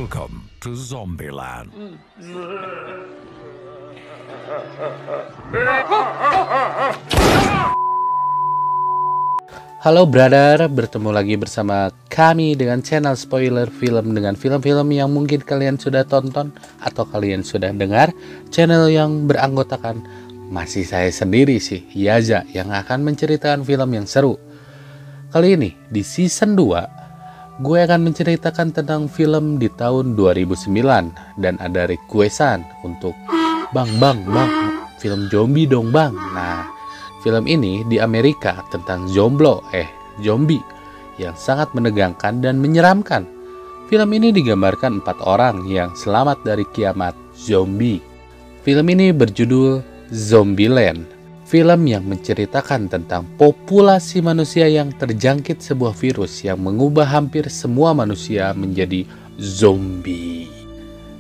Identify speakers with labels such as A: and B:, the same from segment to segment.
A: Welcome to Zombieland.
B: Halo brother, bertemu lagi bersama kami dengan channel spoiler film dengan film-film yang mungkin kalian sudah tonton atau kalian sudah dengar. Channel yang beranggotakan masih saya sendiri sih, Yaza, yang akan menceritakan film yang seru. Kali ini di season 2, gue akan menceritakan tentang film di tahun 2009 dan ada requestan untuk bang, film zombie dong bang. Nah, film ini di Amerika tentang zombie yang sangat menegangkan dan menyeramkan. Film ini digambarkan 4 orang yang selamat dari kiamat zombie. Film ini berjudul Zombieland. Film yang menceritakan tentang populasi manusia yang terjangkit sebuah virus yang mengubah hampir semua manusia menjadi zombie.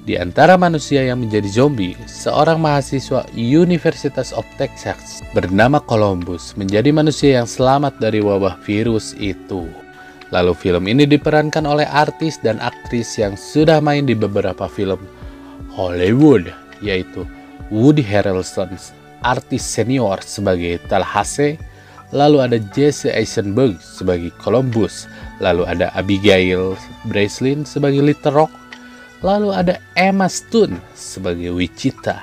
B: Di antara manusia yang menjadi zombie, seorang mahasiswa Universitas of Texas bernama Columbus menjadi manusia yang selamat dari wabah virus itu. Lalu film ini diperankan oleh artis dan aktris yang sudah main di beberapa film Hollywood, yaitu Woody Harrelson, artis senior sebagai Tallahassee, lalu ada Jesse Eisenberg sebagai Columbus, lalu ada Abigail Breslin sebagai Little Rock, lalu ada Emma Stone sebagai Wichita,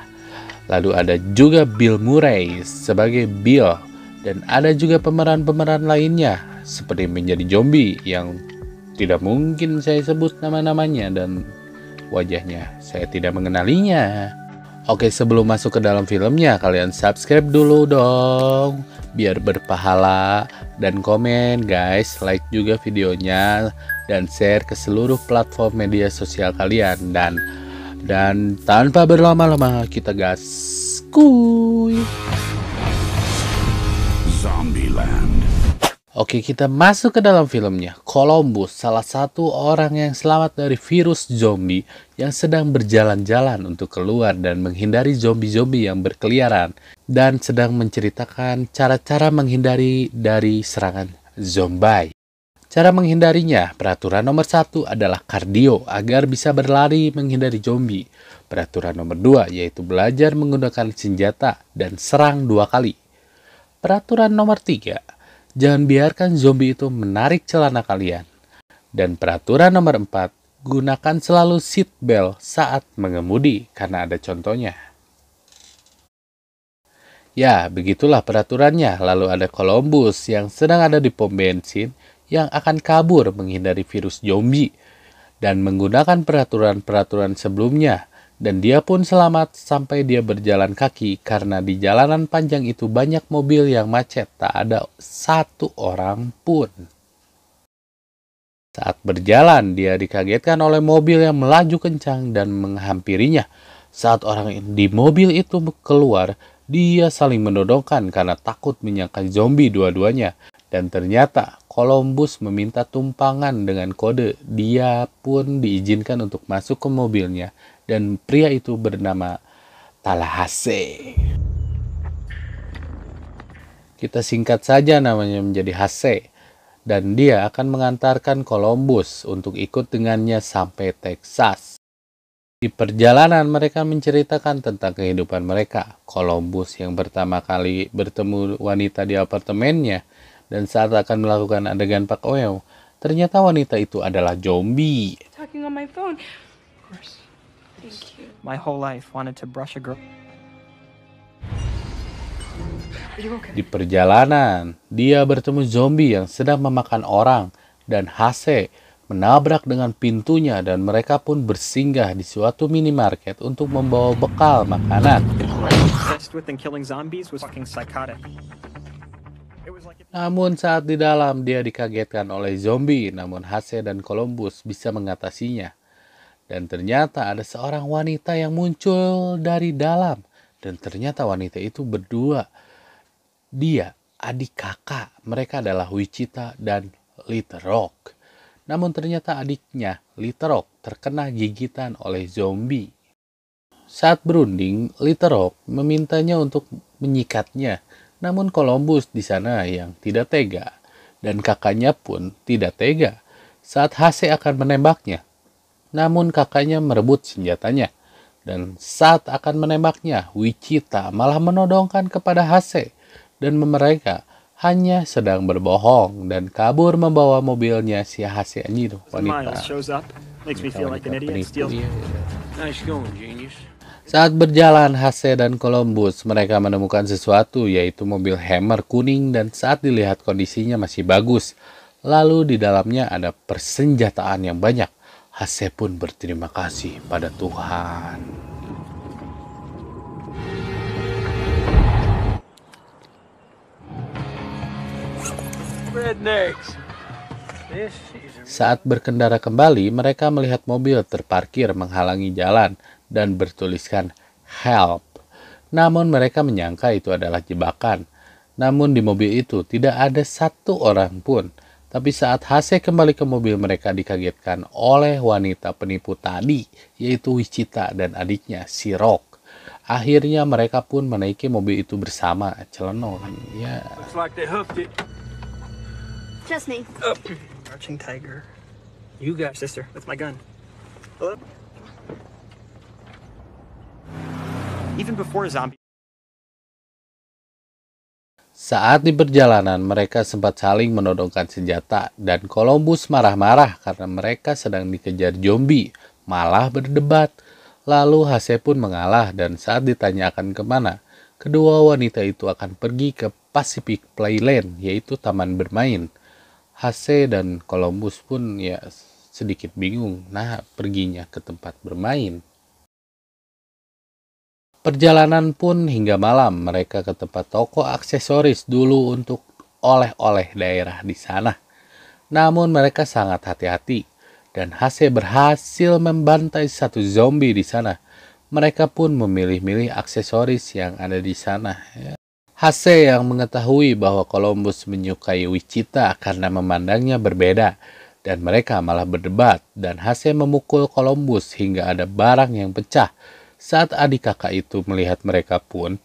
B: lalu ada juga Bill Murray sebagai Bill, dan ada juga pemeran-pemeran lainnya seperti menjadi zombie yang tidak mungkin saya sebut nama-namanya dan wajahnya saya tidak mengenalinya. Oke, sebelum masuk ke dalam filmnya, kalian subscribe dulu dong biar berpahala, dan komen guys, like juga videonya dan share ke seluruh platform media sosial kalian. Dan tanpa berlama-lama kita gas kuy.
A: Zombieland.
B: Oke, kita masuk ke dalam filmnya. Columbus, salah satu orang yang selamat dari virus zombie yang sedang berjalan-jalan untuk keluar dan menghindari zombie-zombie yang berkeliaran, dan sedang menceritakan cara-cara menghindari dari serangan zombie. Cara menghindarinya, peraturan nomor 1 adalah kardio agar bisa berlari menghindari zombie. Peraturan nomor 2 yaitu belajar menggunakan senjata dan serang 2 kali. Peraturan nomor 3, jangan biarkan zombie itu menarik celana kalian. Dan peraturan nomor 4, gunakan selalu seat belt saat mengemudi karena ada contohnya. Ya, begitulah peraturannya. Lalu ada Columbus yang sedang ada di pom bensin yang akan kabur menghindari virus zombie dan menggunakan peraturan-peraturan sebelumnya. Dan dia pun selamat sampai dia berjalan kaki karena di jalanan panjang itu banyak mobil yang macet, tak ada satu orang pun. Saat berjalan, dia dikagetkan oleh mobil yang melaju kencang dan menghampirinya. Saat orang di mobil itu keluar, dia saling menodongkan karena takut menyangka zombie dua-duanya. Dan ternyata Columbus meminta tumpangan dengan kode. Dia pun diizinkan untuk masuk ke mobilnya. Dan pria itu bernama Tallahassee. Kita singkat saja namanya menjadi Hasse. Dan dia akan mengantarkan Columbus untuk ikut dengannya sampai Texas. Di perjalanan mereka menceritakan tentang kehidupan mereka. Columbus yang pertama kali bertemu wanita di apartemennya. Dan saat akan melakukan adegan Pak Oeo, ternyata wanita itu adalah zombie.
C: Talking on my phone. Of course. Thank you.
D: My whole life wanted to brush a girl.
B: Di perjalanan, dia bertemu zombie yang sedang memakan orang, dan Hasse menabrak dengan pintunya dan mereka pun bersinggah di suatu minimarket untuk membawa bekal makanan.
D: Obsessed with and killing zombies was fucking psychotic.
B: Namun saat di dalam dia dikagetkan oleh zombie, namun Hasse dan Columbus bisa mengatasinya. Dan ternyata ada seorang wanita yang muncul dari dalam. Dan ternyata wanita itu berdua. Dia adik kakak. Mereka adalah Wichita dan Little Rock. Namun ternyata adiknya, Little Rock, terkena gigitan oleh zombie. Saat berunding, Little Rock memintanya untuk menyikatnya. Namun Columbus di sana yang tidak tega, dan kakaknya pun tidak tega. Saat Hasse akan menembaknya, Namun kakaknya merebut senjatanya. Dan saat akan menembaknya, Wichita malah menodongkan kepada Hase. Dan mereka hanya sedang berbohong dan kabur membawa mobilnya si Hase anjir wanita.
D: Miles shows up, makes me feel like an idiot,
B: Penipu,
D: steals
B: iya.
E: Nice going, genius.
B: Saat berjalan Hase dan Columbus, mereka menemukan sesuatu yaitu mobil Hammer kuning dan saat dilihat kondisinya masih bagus. Lalu di dalamnya ada persenjataan yang banyak. Hase pun berterima kasih pada Tuhan.
E: Rednecks. This is a
B: Saat berkendara kembali, mereka melihat mobil terparkir menghalangi jalan dan bertuliskan help. Namun mereka menyangka itu adalah jebakan. Namun di mobil itu tidak ada satu orang pun. Tapi saat Hase kembali ke mobil, mereka dikagetkan oleh wanita penipu tadi, yaitu Wichita dan adiknya si Rock. Akhirnya mereka pun menaiki mobil itu bersama. Celeno kan, ya.
E: looks like they hooked it.
C: Just me.
D: Marching tiger.
E: You got
D: Sister, with my gun. Hello? Even before zombie.
B: Saat di perjalanan, mereka sempat saling menodongkan senjata dan Columbus marah-marah karena mereka sedang dikejar zombie, malah berdebat. Lalu Hase pun mengalah dan saat ditanyakan kemana, kedua wanita itu akan pergi ke Pacific Playland, yaitu taman bermain. Hase dan Columbus pun ya sedikit bingung, nah perginya ke tempat bermain. Perjalanan pun hingga malam, mereka ke tempat toko aksesoris dulu untuk oleh-oleh daerah di sana. Namun mereka sangat hati-hati dan Hase berhasil membantai satu zombie di sana. Mereka pun memilih-milih aksesoris yang ada di sana. Hase yang mengetahui bahwa Columbus menyukai Wichita karena memandangnya berbeda. Dan mereka malah berdebat dan Hase memukul Columbus hingga ada barang yang pecah. Saat adik kakak itu melihat mereka pun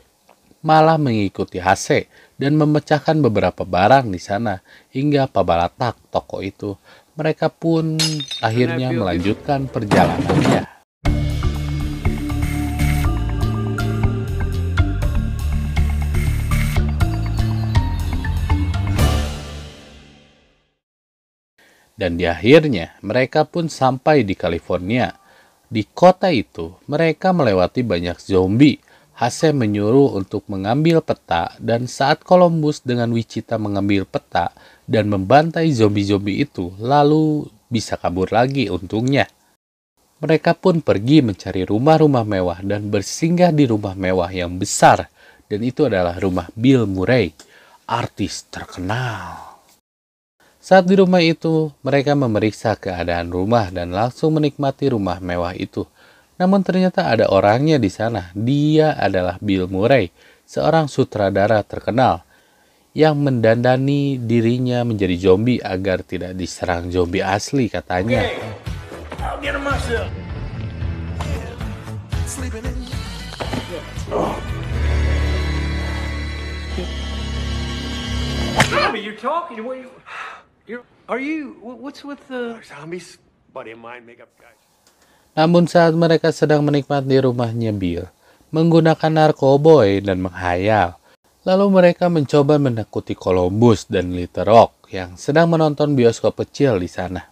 B: malah mengikuti Hase dan memecahkan beberapa barang di sana hingga pabalatak toko itu. Mereka pun akhirnya melanjutkan perjalanannya. Dan di akhirnya mereka pun sampai di California. Di kota itu, mereka melewati banyak zombie. Hase menyuruh untuk mengambil peta dan saat Columbus dengan Wichita mengambil peta dan membantai zombie-zombie itu, lalu bisa kabur lagi untungnya. Mereka pun pergi mencari rumah-rumah mewah dan bersinggah di rumah mewah yang besar. Dan itu adalah rumah Bill Murray, artis terkenal. Saat di rumah itu, mereka memeriksa keadaan rumah dan langsung menikmati rumah mewah itu. Namun ternyata ada orangnya di sana. Dia adalah Bill Murray, seorang sutradara terkenal yang mendandani dirinya menjadi zombie agar tidak diserang zombie asli katanya.
E: I'll get him myself. Zombie, you're talking. What what's with the
F: Zombies, buddy of mine, make up guys.
B: Namun saat mereka sedang menikmati rumahnya Bill, menggunakan narkoboy dan menghayal, lalu mereka mencoba menakuti Columbus dan Little Rock yang sedang menonton bioskop kecil di sana.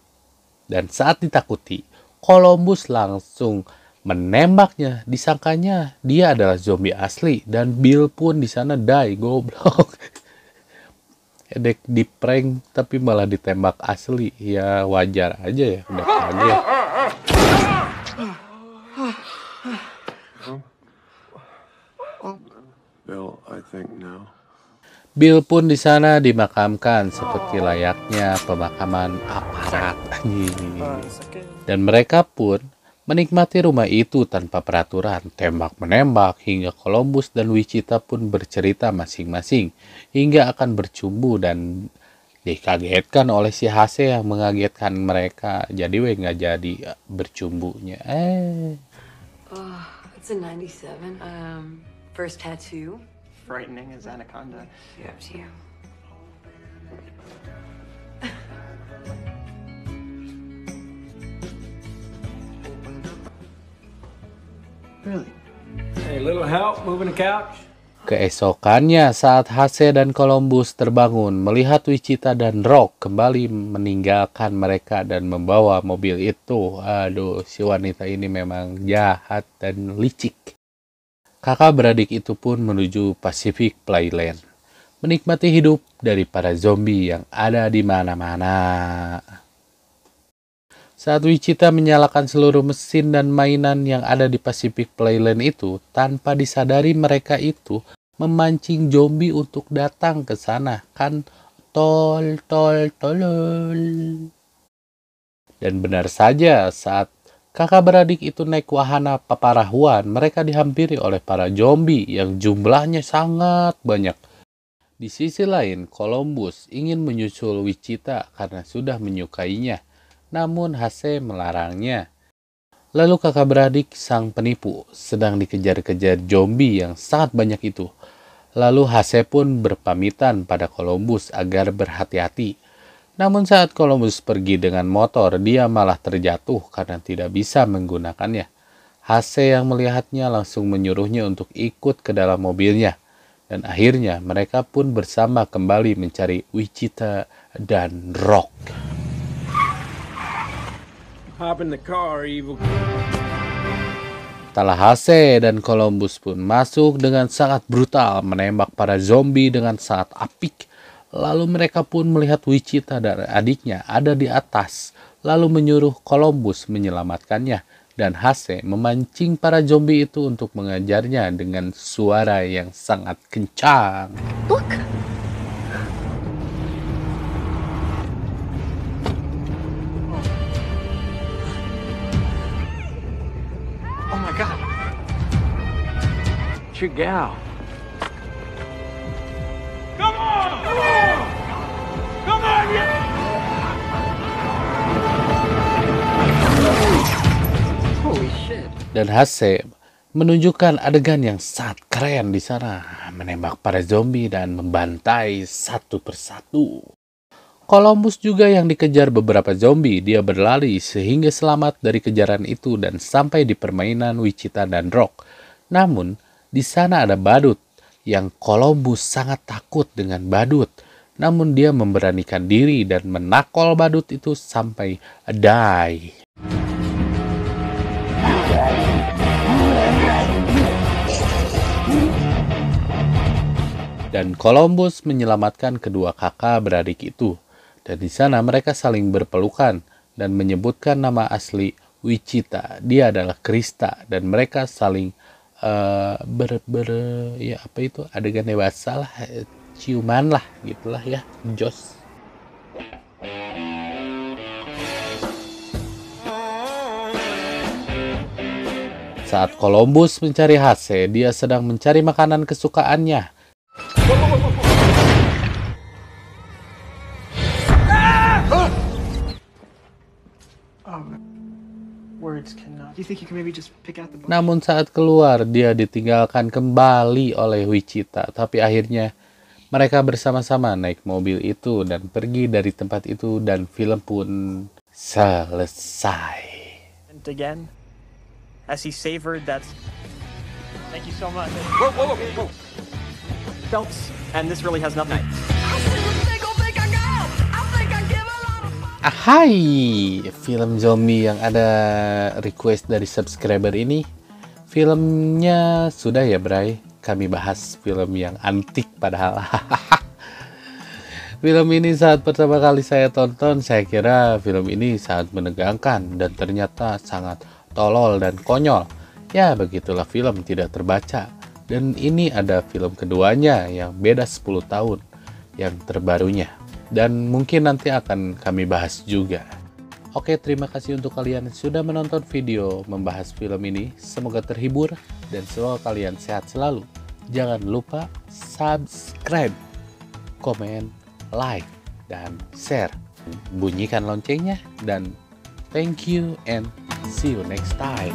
B: Dan saat ditakuti, Columbus langsung menembaknya, disangkanya dia adalah zombie asli dan Bill pun di sana die, goblok. Edek di prank tapi malah ditembak asli, ya wajar aja ya, udah kaget.
F: Bill, I think now.
B: Bill pun di sana dimakamkan seperti layaknya pemakaman aparat. Dan mereka pun menikmati rumah itu tanpa peraturan, tembak-menembak, hingga Columbus dan Wichita pun bercerita masing-masing, hingga akan bercumbu dan dikagetkan oleh si Hase yang mengagetkan mereka. Jadi nggak jadi bercumbunya.
C: It's a 97. First tattoo.
D: Frightening as Anaconda.
C: Up to you.
D: Really?
E: Hey, little help moving the couch?
B: Keesokannya saat Hase dan Columbus terbangun melihat Wichita dan Rock kembali meninggalkan mereka dan membawa mobil itu. Aduh, si wanita ini memang jahat dan licik. Kakak beradik itu pun menuju Pacific Playland, menikmati hidup dari para zombie yang ada di mana-mana. Saat Wichita menyalakan seluruh mesin dan mainan yang ada di Pacific Playland itu, tanpa disadari mereka itu memancing zombie untuk datang ke sana. Kan tolol. Dan benar saja, saat kakak beradik itu naik wahana paparahuan, mereka dihampiri oleh para zombie yang jumlahnya sangat banyak. Di sisi lain, Columbus ingin menyusul Wichita karena sudah menyukainya, namun Hase melarangnya. Lalu kakak beradik sang penipu sedang dikejar-kejar zombie yang sangat banyak itu. Lalu Hase pun berpamitan pada Columbus agar berhati-hati. Namun saat Columbus pergi dengan motor, dia malah terjatuh karena tidak bisa menggunakannya. Hase yang melihatnya langsung menyuruhnya untuk ikut ke dalam mobilnya. Dan akhirnya mereka pun bersama kembali mencari Wichita dan Rock.
E: Hop in the car, evil.
B: Setelah Hase dan Columbus pun masuk dengan sangat brutal menembak para zombie dengan sangat apik. Lalu mereka pun melihat Wichita dan adiknya ada di atas. Lalu menyuruh Columbus menyelamatkannya. Dan Hase memancing para zombie itu untuk mengejarnya dengan suara yang sangat kencang.
C: Look!
D: Oh my god.
E: It's your gal. Holy shit.
B: Dan Hase menunjukkan adegan yang sangat keren di sana, menembak para zombie dan membantai satu persatu. Columbus juga yang dikejar beberapa zombie, dia berlari sehingga selamat dari kejaran itu dan sampai di permainan Wichita dan Rock. Namun, di sana ada badut yang Columbus sangat takut dengan badut. Namun dia memberanikan diri dan menakol badut itu sampai die. Dan Columbus menyelamatkan kedua kakak beradik itu. Dan di sana mereka saling berpelukan dan menyebutkan nama asli Wichita. Dia adalah Krista dan mereka saling ya apa itu, adegan dewasa lah, ciuman lah gitulah ya, jos. Saat Columbus mencari Hase, dia sedang mencari makanan kesukaannya.
D: Words cannot. Do you think you can maybe just pick out the book?
B: Namun saat keluar, dia ditinggalkan kembali oleh Wichita. Tapi akhirnya mereka bersama-sama naik mobil itu dan pergi dari tempat itu dan film pun selesai.
D: And again, as he savored that. Thank you so much.
F: Whoa.
D: Phelps, and this really has nothing.
B: Hai, film zombie yang ada request dari subscriber ini, filmnya sudah ya Bray, kami bahas film yang antik padahal. Film ini saat pertama kali saya tonton, saya kira film ini sangat menegangkan dan ternyata sangat tolol dan konyol. Ya begitulah film tidak terbaca. Dan ini ada film keduanya yang beda 10 tahun, yang terbarunya. Dan mungkin nanti akan kami bahas juga. Oke, terima kasih untuk kalian yang sudah menonton video membahas film ini. Semoga terhibur dan semoga kalian sehat selalu. Jangan lupa subscribe, komen, like, dan share. Bunyikan loncengnya dan thank you and see you next time.